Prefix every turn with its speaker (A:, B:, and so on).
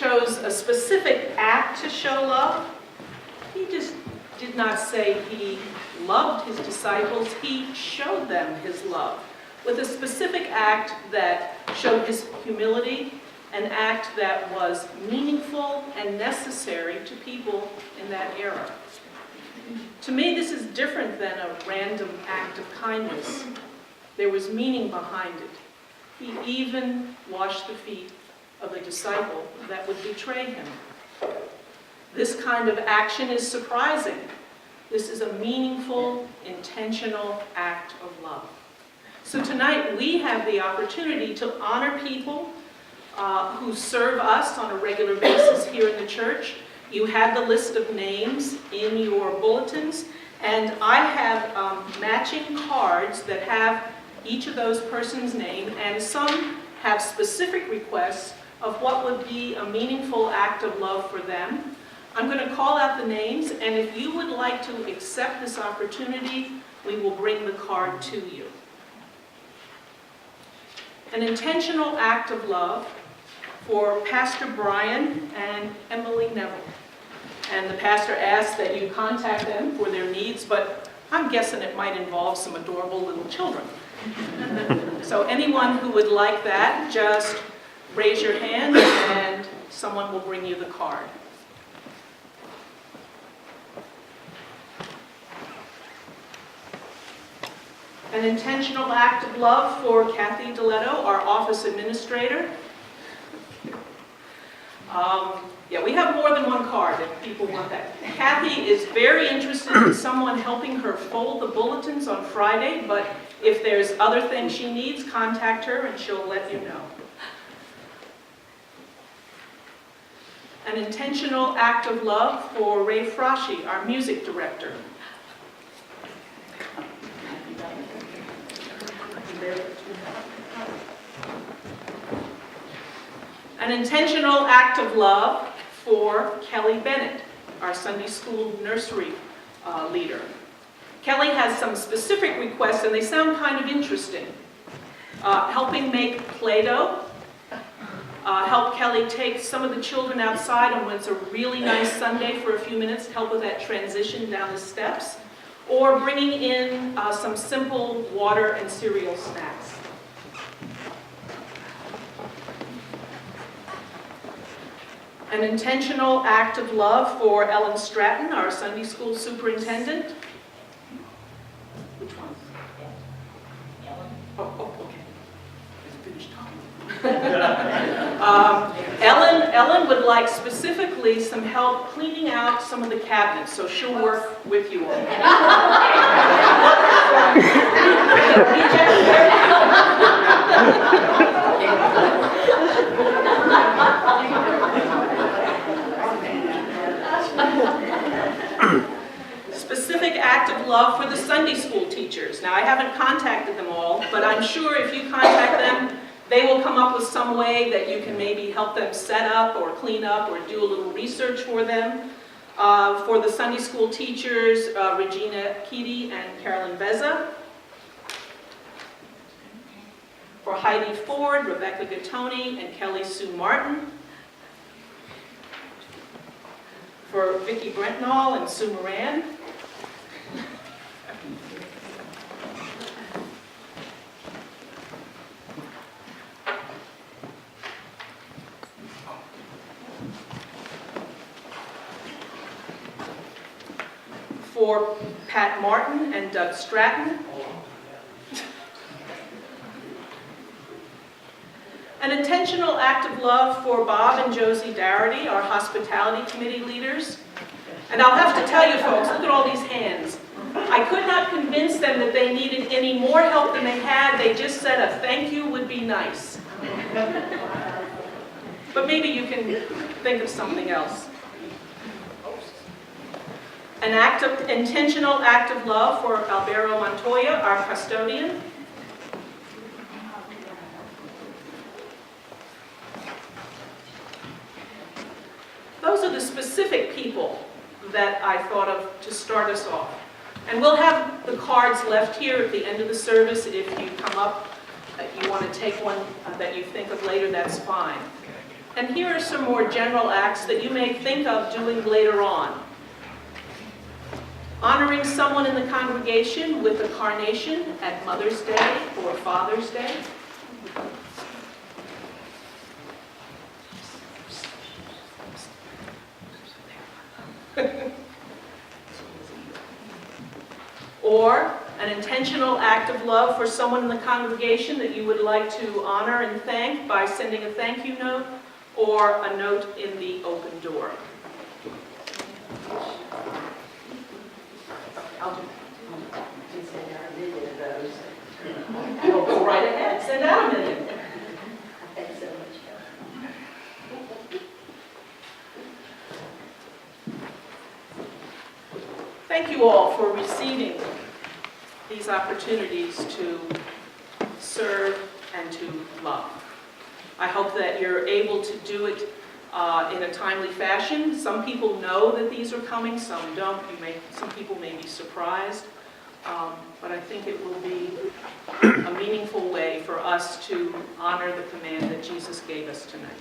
A: chose a specific act to show love. He just did not say he loved his disciples. He showed them his love with a specific act that showed his humility, an act that was meaningful and necessary to people in that era. To me, this is different than a random act of kindness. There was meaning behind it. He even washed the feet of a disciple that would betray him. This kind of action is surprising. This is a meaningful, intentional act of love. So tonight we have the opportunity to honor people who serve us on a regular basis here in the church. You have the list of names in your bulletins, and I have matching cards that have each of those persons' name, and some have specific requests of what would be a meaningful act of love for them. I'm going to call out the names, and if you would like to accept this opportunity, we will bring the card to you. An intentional act of love for Pastor Brian and Emily Neville. And the pastor asked that you contact them for their needs, but I'm guessing it might involve some adorable little children. So anyone who would like that, just raise your hand and someone will bring you the card. An intentional act of love for Kathy Deletto, our office administrator. Yeah, we have more than one card if people want that. Kathy is very interested in someone helping her fold the bulletins on Friday, but if there's other things she needs, contact her and she'll let you know. An intentional act of love for Ray Fraschi, our music director. An intentional act of love for Kelly Bennett, our Sunday school nursery leader. Kelly has some specific requests, and they sound kind of interesting. Helping make Play-Doh. Help Kelly take some of the children outside on when it's a really nice Sunday for a few minutes to help with that transition down the steps. Or bringing in some simple water and cereal snacks. An intentional act of love for Ellen Stratton, our Sunday school superintendent. Which one?
B: Ellen.
A: Oh, okay. I finished talking. Ellen would like specifically some help cleaning out some of the cabinets, so she'll work with you all. Specific act of love for the Sunday school teachers. Now, I haven't contacted them all, but I'm sure if you contact them, they will come up with some way that you can maybe help them set up or clean up or do a little research for them. For the Sunday school teachers, Regina Keedy and Carolyn Beza. For Heidi Ford, Rebecca Gattoni, and Kelly Sue Martin. For Vicki Brentnall and Sue Moran. For Pat Martin and Doug Stratton. An intentional act of love for Bob and Josie Darity, our hospitality committee leaders. And I'll have to tell you folks, look at all these hands. I could not convince them that they needed any more help than they had. They just said a thank you would be nice. But maybe you can think of something else. An intentional act of love for Albero Montoya, our custodian. Those are the specific people that I thought of to start us off. And we'll have the cards left here at the end of the service. If you come up, you want to take one that you think of later, that's fine. And here are some more general acts that you may think of doing later on. Honoring someone in the congregation with a carnation at Mother's Day or Father's Day. Or an intentional act of love for someone in the congregation that you would like to honor and thank by sending a thank you note or a note in the open door. I'll do that.
C: You send out a million of those.
A: You'll go right ahead. Send out a million.
C: Thanks so much.
A: Thank you all for receiving these opportunities to serve and to love. I hope that you're able to do it in a timely fashion. Some people know that these are coming, some don't. Some people may be surprised, but I think it will be a meaningful way for us to honor the command that Jesus gave us tonight.